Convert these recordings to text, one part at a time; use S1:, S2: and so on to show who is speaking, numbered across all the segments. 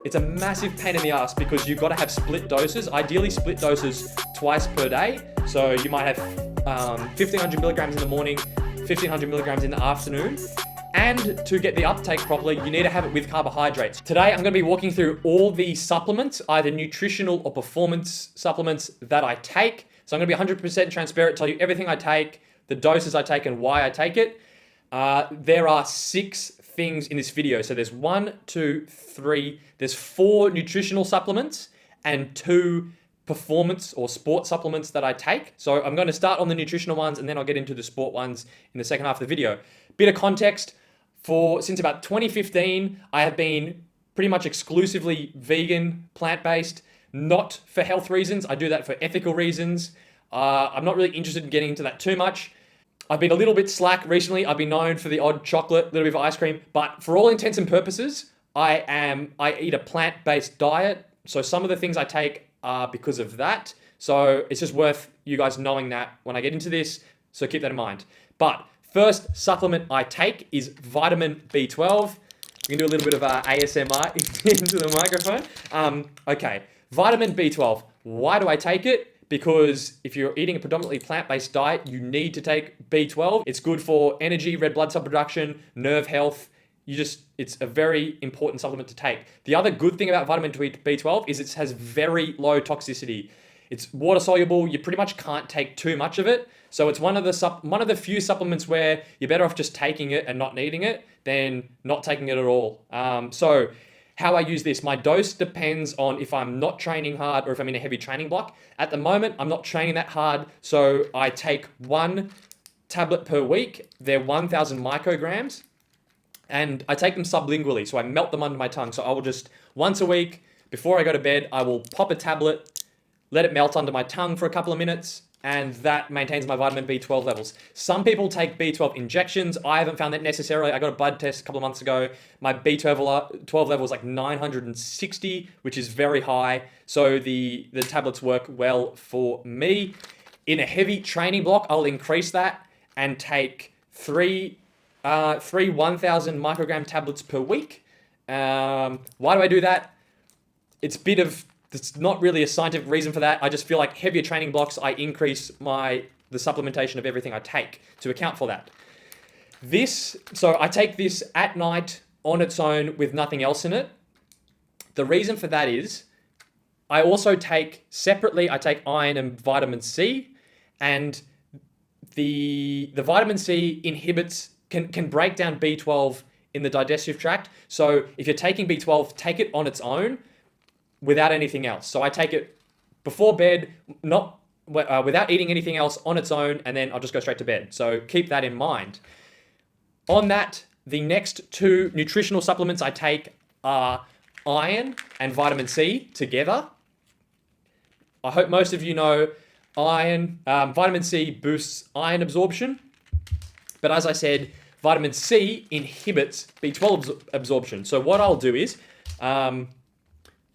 S1: It's a massive pain in the ass because you've got to have split doses, ideally split doses twice per day. So you might have 1500 milligrams in the morning, 1500 milligrams in the afternoon. And to get the uptake properly, you need to have it with carbohydrates. Today, I'm going to be walking through all the supplements, either nutritional or performance supplements that I take. So I'm going to be 100% transparent, tell you everything I take, the doses I take, and why I take it. There are 6 things in this video. So there's 4 nutritional supplements and 2 performance or sport supplements that I take. So I'm going to start on the nutritional ones and then I'll get into the sport ones in the second half of the video. Bit of context, since about 2015, I have been pretty much exclusively vegan, plant-based, not for health reasons. I do that for ethical reasons. I'm not really interested in getting into that too much. I've been a little bit slack recently. I've been known for the odd chocolate, a little bit of ice cream, but for all intents and purposes, I eat a plant-based diet. So some of the things I take are because of that. So it's just worth you guys knowing that when I get into this. So keep that in mind. But first supplement I take is vitamin B12. We can do a little bit of ASMR into the microphone. Okay, vitamin B12. Why do I take it? Because if you're eating a predominantly plant-based diet, you need to take B12. It's good for energy, red blood cell production, nerve health. It's a very important supplement to take. The other good thing about vitamin B12 is it has very low toxicity. It's water soluble. You pretty much can't take too much of it. So it's one of the few supplements where you're better off just taking it and not needing it than not taking it at all. So how I use this, my dose depends on if I'm not training hard or if I'm in a heavy training block. At the moment, I'm not training that hard, so I take 1 tablet per week. They're 1,000 micrograms, and I take them sublingually, so I melt them under my tongue. So I will just, once a week, before I go to bed, I will pop a tablet, let it melt under my tongue for a couple of minutes, and that maintains my vitamin B12 levels. Some people take B12 injections. I haven't found that necessarily. I got a blood test a couple of months ago. My B12 level was like 960, which is very high. So the tablets work well for me. In a heavy training block, I'll increase that and take three 1,000 microgram tablets per week. Why do I do that? It's not really a scientific reason for that. I just feel like heavier training blocks, I increase the supplementation of everything I take to account for that. So I take this at night on its own with nothing else in it. The reason for that is I also take separately, I take iron and vitamin C, and the vitamin C can break down B12 in the digestive tract. So if you're taking B12, take it on its own without anything else. So I take it before bed, without eating anything else on its own, and then I'll just go straight to bed. So keep that in mind. On that, the next 2 nutritional supplements I take are iron and vitamin C together. I hope most of you know vitamin C boosts iron absorption. But as I said, vitamin C inhibits B12 absorption. So what I'll do is,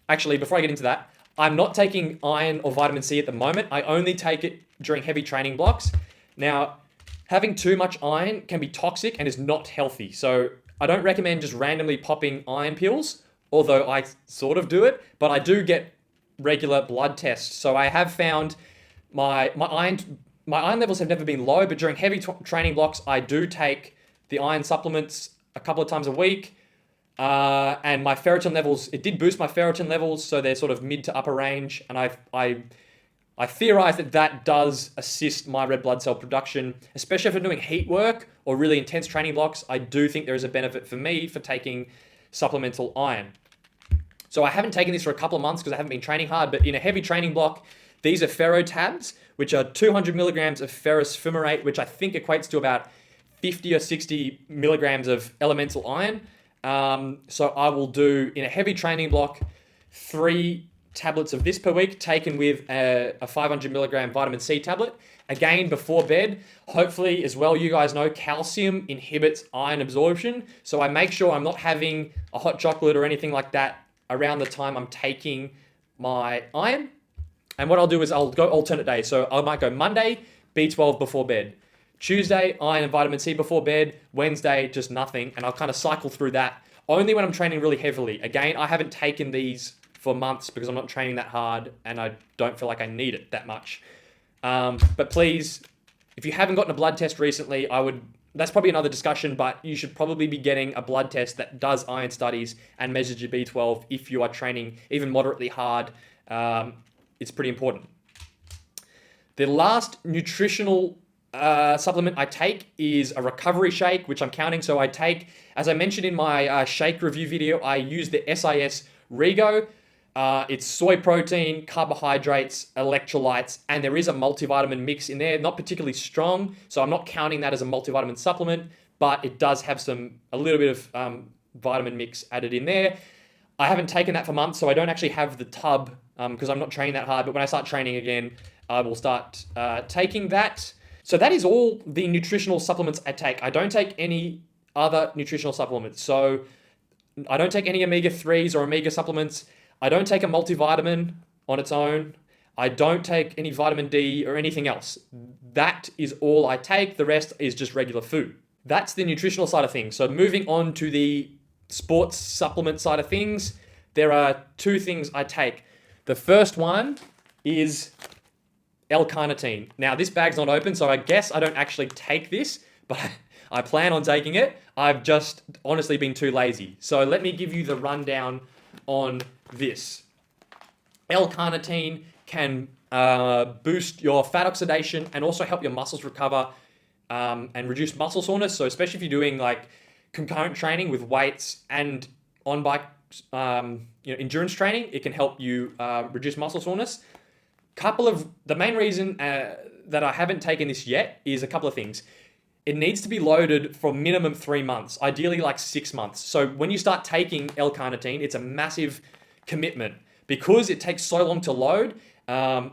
S1: actually, before I get into that, I'm not taking iron or vitamin C at the moment. I only take it during heavy training blocks. Now, having too much iron can be toxic and is not healthy. So I don't recommend just randomly popping iron pills, although I sort of do it, but I do get regular blood tests. So I have found my iron levels have never been low, but during heavy training blocks, I do take the iron supplements a couple of times a week. And my ferritin levels, it did boost my ferritin levels, so they're sort of mid to upper range. And I theorize that does assist my red blood cell production, especially if I'm doing heat work or really intense training blocks. I do think there is a benefit for me for taking supplemental iron. So I haven't taken this for a couple of months because I haven't been training hard, but in a heavy training block, these are ferro tabs, which are 200 milligrams of ferrous fumarate, which I think equates to about 50 or 60 milligrams of elemental iron. So I will do, in a heavy training block, 3 tablets of this per week, taken with a 500 milligram vitamin C tablet. Again, before bed. Hopefully, as well, you guys know calcium inhibits iron absorption. So I make sure I'm not having a hot chocolate or anything like that around the time I'm taking my iron. And what I'll do is I'll go alternate days. So I might go Monday, B12 before bed. Tuesday, iron and vitamin C before bed. Wednesday, just nothing. And I'll kind of cycle through that only when I'm training really heavily. Again, I haven't taken these for months because I'm not training that hard and I don't feel like I need it that much. But please, if you haven't gotten a blood test recently, that's probably another discussion, but you should probably be getting a blood test that does iron studies and measures your B12 if you are training even moderately hard. It's pretty important. The last nutritional supplement I take is a recovery shake, which I'm counting. So I take, as I mentioned in my shake review video, I use the SIS Rego. It's soy protein, carbohydrates, electrolytes, and there is a multivitamin mix in there. Not particularly strong, so I'm not counting that as a multivitamin supplement, but it does have a little bit of vitamin mix added in there. I haven't taken that for months, so I don't actually have the tub because I'm not training that hard, but when I start training again, I will start taking that. So that is all the nutritional supplements I take. I don't take any other nutritional supplements. So I don't take any omega-3s or omega supplements. I don't take a multivitamin on its own. I don't take any vitamin D or anything else. That is all I take. The rest is just regular food. That's the nutritional side of things. So moving on to the sports supplement side of things, there are two things I take. The first one is L-carnitine. Now, this bag's not open, so I guess I don't actually take this, but I plan on taking it. I've just honestly been too lazy. So let me give you the rundown on this. L-carnitine can boost your fat oxidation and also help your muscles recover and reduce muscle soreness. So especially if you're doing like concurrent training with weights and on bike endurance training, it can help you reduce muscle soreness. The main reason that I haven't taken this yet is a couple of things. It needs to be loaded for minimum 3 months, ideally like 6 months. So when you start taking L-carnitine, it's a massive commitment because it takes so long to load. It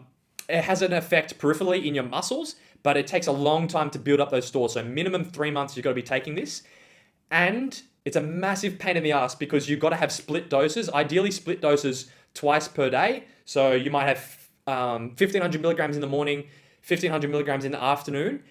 S1: has an effect peripherally in your muscles, but it takes a long time to build up those stores. So minimum 3 months, you've got to be taking this. And it's a massive pain in the ass because you've got to have split doses, ideally split doses twice per day. So you might have 1,500 milligrams in the morning, 1,500 milligrams in the afternoon.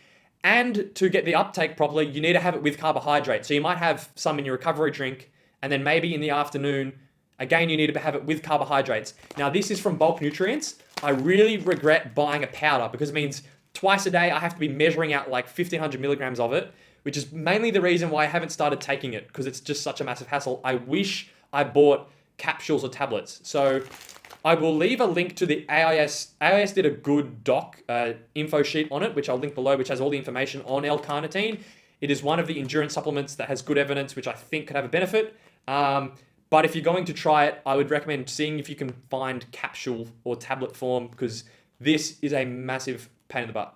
S1: And to get the uptake properly, you need to have it with carbohydrates. So you might have some in your recovery drink, and then maybe in the afternoon, again, you need to have it with carbohydrates. Now, this is from Bulk Nutrients. I really regret buying a powder because it means twice a day I have to be measuring out like 1,500 milligrams of it, which is mainly the reason why I haven't started taking it because it's just such a massive hassle. I wish I bought capsules or tablets. So I will leave a link to the AIS. AIS did a good doc info sheet on it, which I'll link below, which has all the information on L-carnitine. It is one of the endurance supplements that has good evidence, which I think could have a benefit. But if you're going to try it, I would recommend seeing if you can find capsule or tablet form because this is a massive pain in the butt.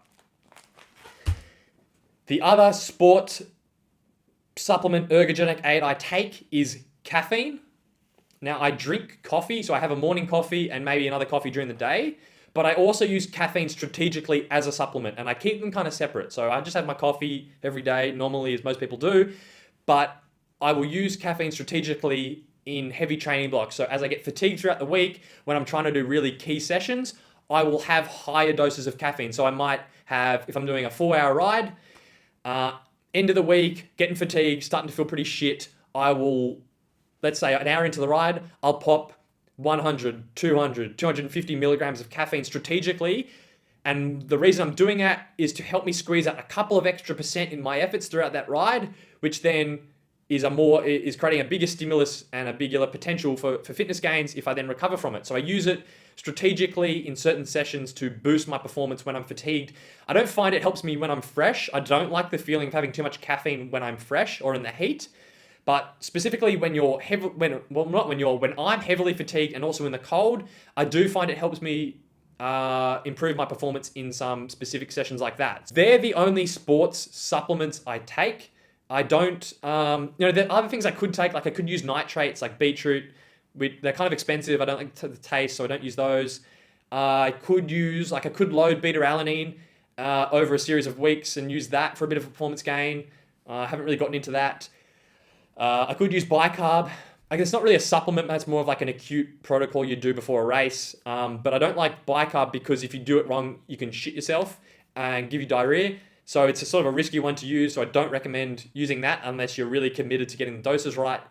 S1: The other sport supplement ergogenic aid I take is caffeine. Now, I drink coffee, so I have a morning coffee and maybe another coffee during the day, but I also use caffeine strategically as a supplement, and I keep them kind of separate. So I just have my coffee every day, normally, as most people do, but I will use caffeine strategically in heavy training blocks. So as I get fatigued throughout the week, when I'm trying to do really key sessions, I will have higher doses of caffeine. So I might have, if I'm doing a 4-hour ride, end of the week, getting fatigued, starting to feel pretty shit, I will, let's say an hour into the ride, I'll pop 100, 200, 250 milligrams of caffeine strategically. And the reason I'm doing that is to help me squeeze out a couple of extra percent in my efforts throughout that ride, which then is creating a bigger stimulus and a bigger potential for fitness gains if I then recover from it. So I use it strategically in certain sessions to boost my performance when I'm fatigued. I don't find it helps me when I'm fresh. I don't like the feeling of having too much caffeine when I'm fresh or in the heat. But specifically when I'm heavily fatigued and also in the cold, I do find it helps me improve my performance in some specific sessions like that. They're the only sports supplements I take. I don't, there are other things I could take, like I could use nitrates like beetroot. They're kind of expensive. I don't like the taste, so I don't use those. I could load beta-alanine over a series of weeks and use that for a bit of a performance gain. I haven't really gotten into that. I could use bicarb. I guess it's not really a supplement, that's more of like an acute protocol you do before a race. But I don't like bicarb because if you do it wrong, you can shit yourself and give you diarrhea. So it's a sort of a risky one to use, so I don't recommend using that unless you're really committed to getting the doses right.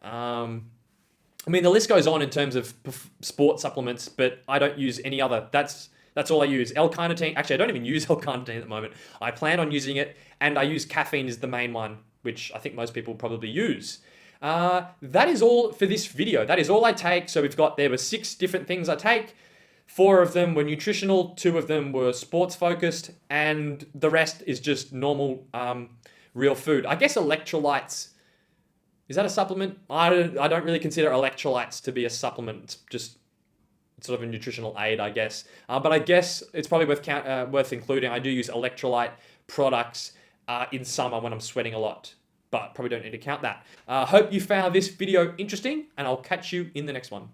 S1: I mean, the list goes on in terms of sport supplements, but I don't use any other. That's all I use. L-carnitine. Actually, I don't even use L-carnitine at the moment. I plan on using it, and I use caffeine as the main one, which I think most people probably use. That is all for this video. That is all I take. So there were 6 different things I take. 4 of them were nutritional, 2 of them were sports focused, and the rest is just normal, real food. I guess electrolytes. Is that a supplement? I don't really consider electrolytes to be a supplement. It's just sort of a nutritional aid, I guess. But I guess it's probably worth including. I do use electrolyte products in summer when I'm sweating a lot, but probably don't need to count that. Hope you found this video interesting, and I'll catch you in the next one.